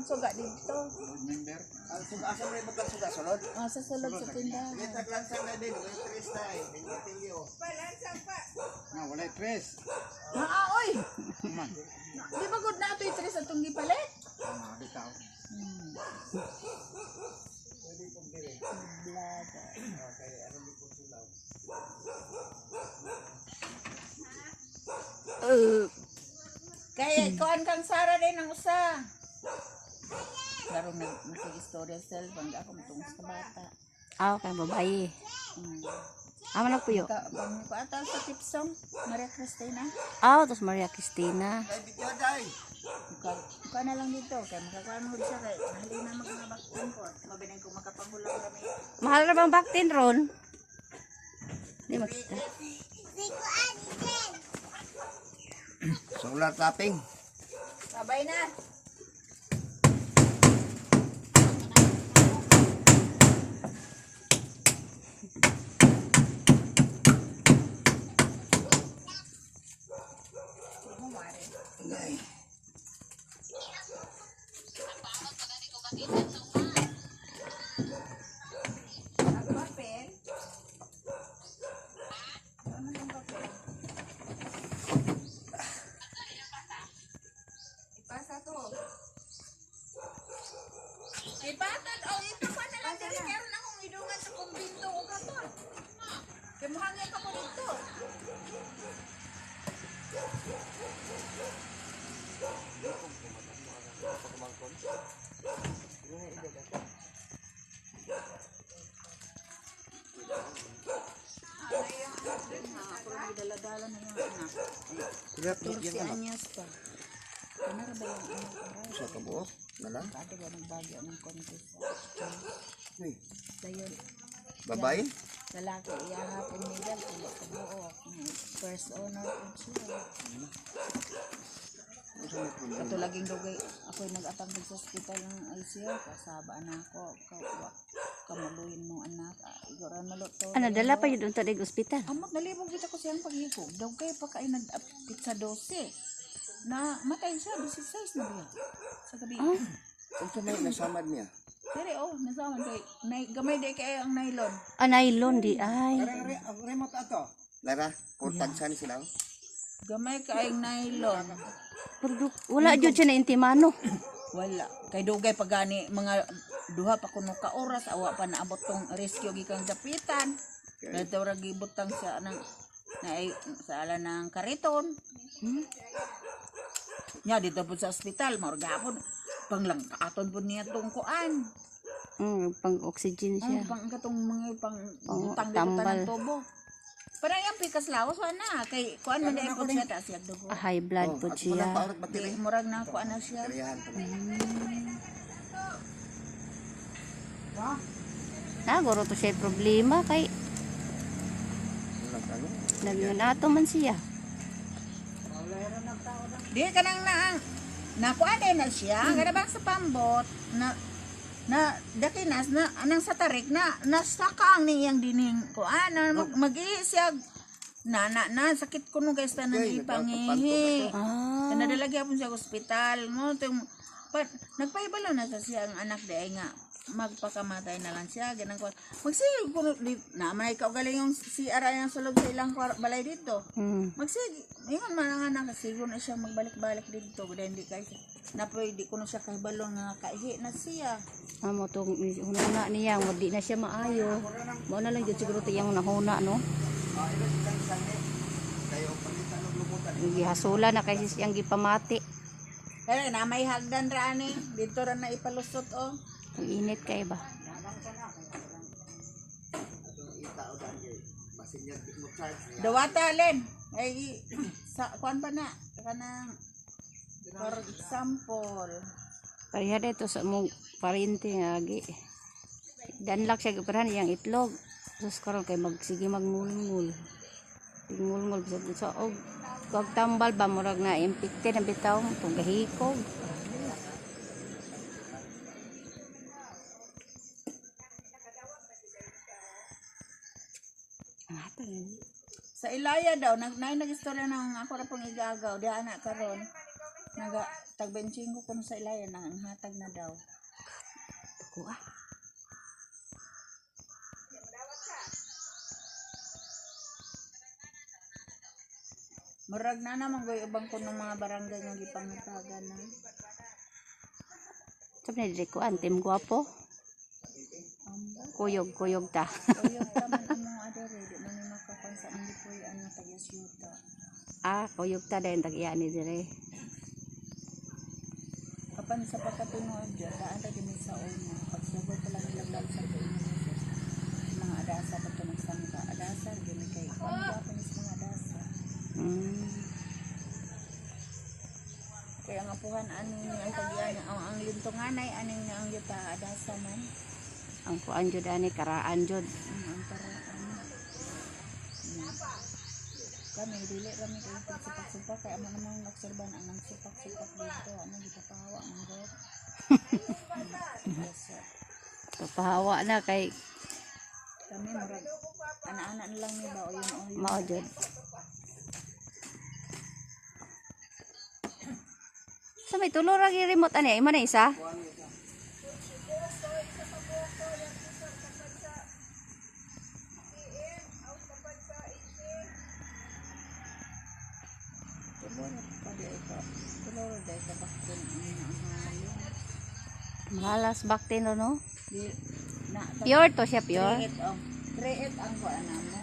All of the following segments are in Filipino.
suga dito. Member. Ang suga asa may magkasuga sulod. Sa sulod sa tindahan. Kita lansang na din, may tres tay. Tingyo. Wala tres. Oy. Man. Di ba good na ito yung tres atong gipalit? Bitaw. Blada. Kaya kuan kang Sara din ang usa. Karong nag-istorya sa cellphone ako matungos sa bata. Okay, babae. Amo na po yun. Ko ata sa tipsong Maria Cristina. Tapos Maria Cristina. Kay bityo day. Ikaw na lang dito kay makakuha mo siya kay mahali na magkabaktin ko. Mabinay ko makapangulang kami. Mahal na bang baktin ron? Di makita. Solar tapping. Sabay na. Ngay. Papel. Ano yung papel? Ipasa to. Ipatad. Ito pa na lang. Dali, meron akong idungan sa kumbinto o katon. Kaya muhangin ka mo dito. Dala-dala na yung anak. Kulat mo 14 yung anak. anyos pa. Ano ba yung anak ko? Sa kabuok. Nala. Kada ba nagbagyo ng contest? Uy. Sayon. Babae. Lalaki, iyahapon medal. Tulo ka buo. First honor po siya. Ito laging dugay. Ako'y nag-atangkad sa hospital ng ICU. Kasaba na ako. Kamuluyin mong anak. Igora na loto. Ano, dala pa yun doon tadig ospital? Amot, nalibog kita ko siyang paghipog. Daw kayo pa kayo nag-apit sa 12. Na matay siya, 16 na biya. Sa gabi. Kung sa may nasamad niya. Pero nasaman kay gamay day kayo ang nylon. Nylon di ay. Remote ato. Lara, portag saan sila? Gamay kaayong nylon. Pero wala jud siya na intimano. Wala. Kay dugay pa gani mga duha pa kuno ka oras awa pa naabot tong rescue gikang dapitan. Dito ra gibutang sa nang sa ala ng kariton. Nya dito po sa ospital mao gapon panglangkaton po niya tong kuan. Pang oxygen siya. Pang katong mga pang butang dito tambal. tanang tubo. Parang yung pikas lawas na kay kuan man day po siya ta siya dugo. High blood po siya. Paurot battery. Murag na kuan na siya. Kariyahan pa na. Guro to siya problema kay Ano? nagnato man siya. Di ka nang nakuan din na siya. Kada bang sa pambot na dakinas na anang sa tarik na nasaka ang niyang dining kuan na mag-iisag na sakit ko nung guys na nangipangihi. Nadala gyapon sa ospital mo nagpahibalo na sa siya ang anak day nga magpakamatay na lang siya ganang ko magsige kuno na may kaugaling yung si ara yang sulod sa ilang balay dito magsige ingon man ang anak siguro na siya magbalik-balik dito pero hindi kay na pwede kuno siya kahibalo nga kaihi na siya Amo tong hunana niya mo di na siya maayo. Mao na lang jud siguro tiyang nahuna no. Gihasula na kay siyang gipamati. Kaya na may hagdan ra ani dito ra na ipalusot oh. Ang init kay ba. Dawata len ay sa kuan pa na kanang for example Pareha dito sa mong parente nga agi. Danlak siya giparahan iyang itlog. Sus karon kay magsige magngulngul. Tingulngul sa og kag tambal ba murag na impikte na bitaw tong gahikog. sa Ilaya daw nag-istorya ng ako ra pong igagaw di anak karon Naga tagbenching ko kuno sa ilayan nang hatag na daw. Ako ah. Murag na naman goy ubang kuno mga barangay nga gipangatagan na. Sabi na dili ko antim guwapo. Kuyog ta. Kuyog taman among adere di man ni makapansa man dipoy ano tagyas yuta. Ah, kuyog ta din tag-iya ni dire. Kapan sa pagkatunood dyan, daan tayo din sa una. Pagsugod pa lang ilaglag sa tuwing mga adasa pa ito nagsangka. Adasa, din kay ano ba pa sa mga adasa. Kaya ang apuhan, ano niya ang tagyan, ang lintunganay, ano niya ang yuta, adasa man. Ang kuan jud ani karaan jud. Ang paraan. Kami, dili kami kayo pagsupak-supak, kaya mo namang nagserban ang nagsupak-supak dito, ano, dito pahawa ang rot. Yes, sir. Papahawa na kay Kami, marag, ana-ana na lang ni ba, o yun, o yun. mao jud. Sa may tulo ra gi remote ani, imo na isa. Tuloro dahil sa baktin ang halin. Mahalas baktin no. Di, na, Pure to siya pure. Create ang kuan na mo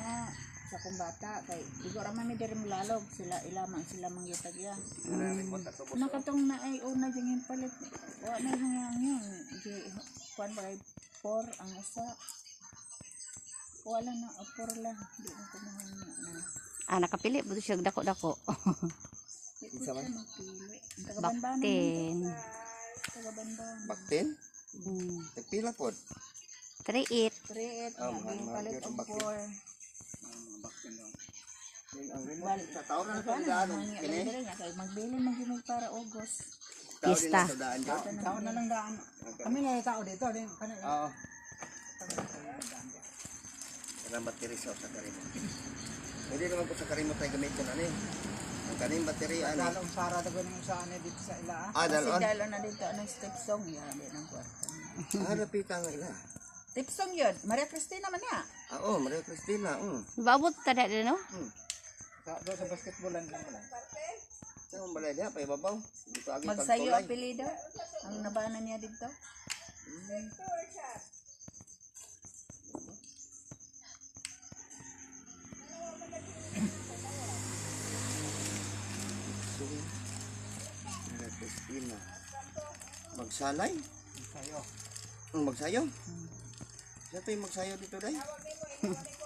sa kumbata kay igo ra man mi diri mulalog sila ilamang sila mangyutag ya. Nakatong na ay una jing palit. Wa na hangyang yun. Di kuan ba ay por ang usa. Wala na por lang di na ko mahangyo na. Ah, nakapili buto siya dako-dako. Di ko siya magpili. Baktin. Tagabanban. Baktin? Nagpila po. 3-8. Create Oh, na mahal palit yun og ang baktin. por. Ang remote sa taon na natandaan. Kini? Magbili man gyud para August. Tao din Pista. na sa daan dyan. Tao na lang daan. Kami na yung tao dito. Oo. Walang baterya sa karimot. Hindi naman po sa karimot tayo gamitin ano eh. Ang kaning baterya ano. Dalong para tago ng saan dito sa ila. Ah, Kasi dalon. dalo na dito anong step song yan di ng kwarto. Ah, napita nga ila. Tip song yun. Maria Cristina man ya. Ah, oh, Maria Cristina. Babot ta da no? Doon sa basketballan lang wala. Saan ang balay niya? Paibabaw. Dito agi Magsayo pagtulay. apelido. Ang nabana niya dito. Maria Cristina. Magsalay? Sayo. Magsayo? Siya to yung magsayo dito day?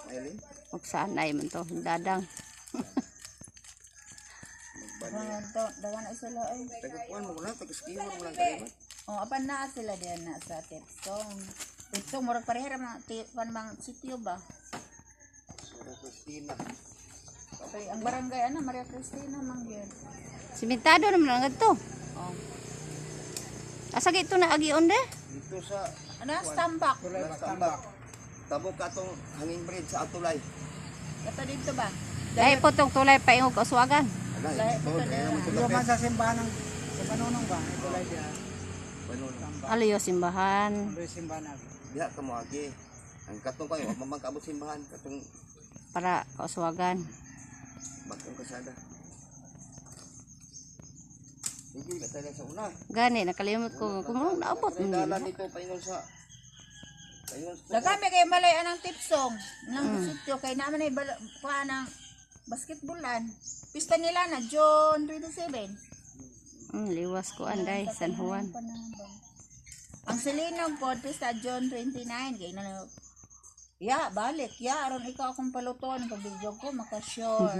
Maylin? Magsanay man to, dadang. Magbalik. Dagan na sila ay. Tagakuan mo lang, tagaskiwan mo lang karimot. Oh, apan na sila diyan na sa tip song. Tip song murag pareha man pan bang sitio ba? Maria Cristina. Okay, ang barangay ano Maria Cristina man yun. Simentado naman ang to. Oh. Asa gito na agi onde? Dito sa Ano stambak? Tulay Last tambak. tabok katong hanging bridge sa Atulay. Ito dito ba? Dahil po tong tulay pa ingog kaswagan. Ala, Lahi ito, po to kaya naman Yung ito man sa simbahan ng sa Panunong ba? Tulay diya. Tambak. Aliyo simbahan. Tuloy simbahan na. Diha ka mo agi. Ang katong kayo, mamang kaabot simbahan, katong Para kaswagan. bagong kasada. Hindi ka tayo sa una. Gani nakalimot ko kung ano naabot Ang mo. dalan dito paingon sa paingon sa Dagami kay malay anang tipsong nang sitio kay naman ay kuha ng basketballan. Pista nila na June 27. Liwas ko anday San Juan. Ang Silinog po pista June 29 kay na ya balik ya aron ikaw akong paluton pag video ko maka-sure.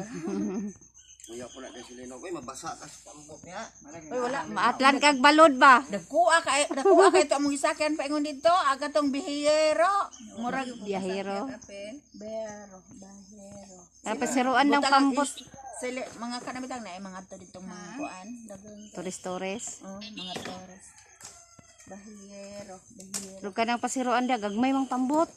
kuya ko na kay Silino. Uy, mabasa ka sa pambot niya. Oy wala Maatlan kag balod ba? Dagkuha kay to among isakyan pa ingon dito aga tong bihiyero murag Biyahero. bahero. Tapos siruan ng pambot. Sili, mga kanamitang na mga to ditong mga kuan dagang Tores-tores. mga torres. Bahiyero. Lug ka nang pasiruan da gagmay mang pambot.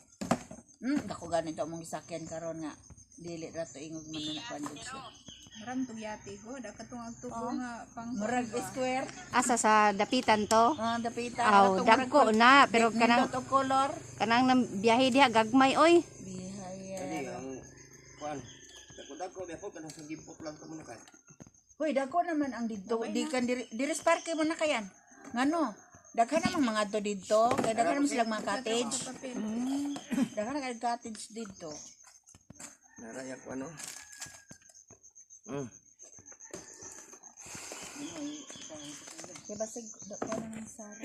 Dako ganito among isakyan karon nga dili ra to ingog man na kuan siya. Maram tugyati ko, da katong agtubo nga pang Murag square. Asa sa dapitan to? Dapita. Aw, dagko na pero kanang Nindot og color. kanang nang biyahe diha gagmay oy. Bihaya. Kani ang kuan. Dako biya po kanang sa gimpot lang ka muna kay. Hoy, dako naman ang dito. Di kan diri parke mo na kayan. Ngano? Daghan namang mga to dito. Kaya daghan naman silang mga cottage. Daghan na kay cottage dito. Naraya ko ano. Kaya basig dako naman sara.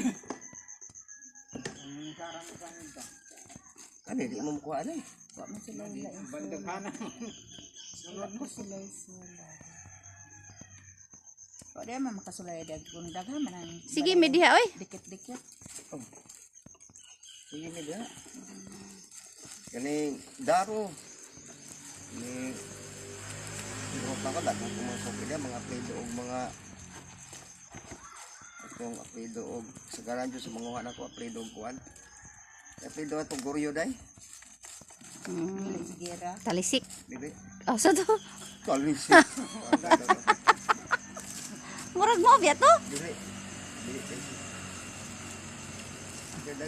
Ano di mo kuha ani? Wa man sila ila. Bandang kanan. Wa man sila sila. Wa di man makasulay dag kun daghan man ang Sige, may diha oy. dikit-dikit. Sige ni dia. Kani daro. Ni Pero baka ba kung pumasok dia mga apelyido og mga itong apelyido og sa garanjo sa mga anak ko apelyido og kuan. Apelyido atong Goryo day. Mm, Sigera. talisik. Dili. Oh, so to. Kalis. Murag mo biya to. Dili. Dili. Kaya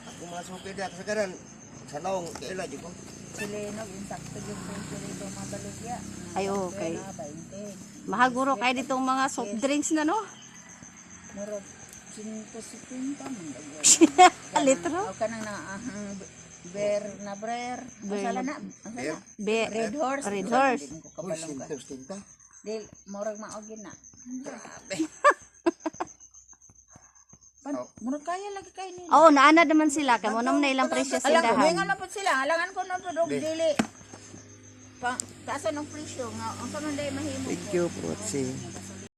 ako mga suki dia sa karan sa naong kaila jud ko. Sileno yung sakto yung presyo dito mga baligya. Ay, okay. 20. Mahal guro kay ditong mga soft drinks na no. Murag 150 man. Litro. O kanang na bear na brer. Masala na. Bear? Red horse. Red horse. Hindi ko Uy, kabalong ka. sinta. Dil, murag maogin na. Grabe. Murag kaya lagi kayo nila. Oo, naana naman sila kay mo na ilang presyo sa Alam ko, dahan. nga na po sila. Alangan ko na po dog dili. Kaasa ng presyo nga. Ang kaman dahil mahimo. Thank you for watching.